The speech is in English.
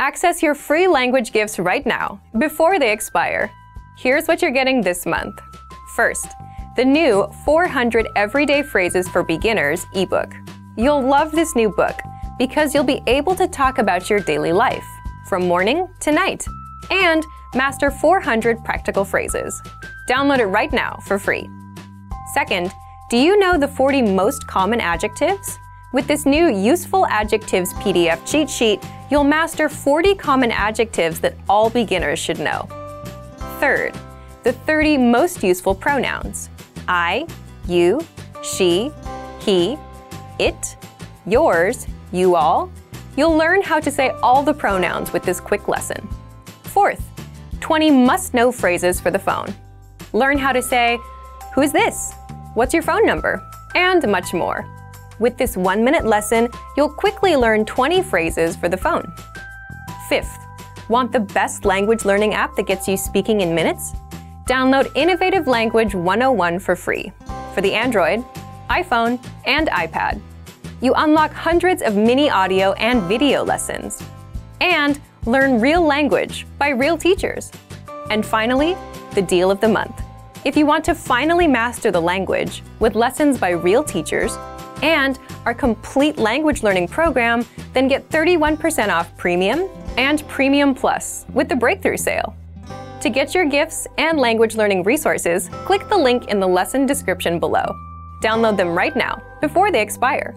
Access your free language gifts right now, before they expire. Here's what you're getting this month. First, the new 400 Everyday Phrases for Beginners ebook. You'll love this new book because you'll be able to talk about your daily life, from morning to night, and master 400 practical phrases. Download it right now for free. Second, do you know the 40 most common adjectives? With this new Useful Adjectives PDF cheat sheet, you'll master 40 common adjectives that all beginners should know. Third, the 30 most useful pronouns. I, you, she, he, it, yours, you all. You'll learn how to say all the pronouns with this quick lesson. Fourth, 20 must-know phrases for the phone. Learn how to say, "Who's this? What's your phone number?" and much more. With this 1-minute lesson, you'll quickly learn 20 phrases for the phone. Fifth, want the best language learning app that gets you speaking in minutes? Download Innovative Language 101 for free for the Android, iPhone, and iPad. You unlock hundreds of mini audio and video lessons. And learn real language by real teachers. And finally, the deal of the month. If you want to finally master the language with lessons by real teachers and our complete language learning program, then get 31% off Premium and Premium Plus with the Breakthrough Sale. To get your gifts and language learning resources, click the link in the lesson description below. Download them right now, before they expire.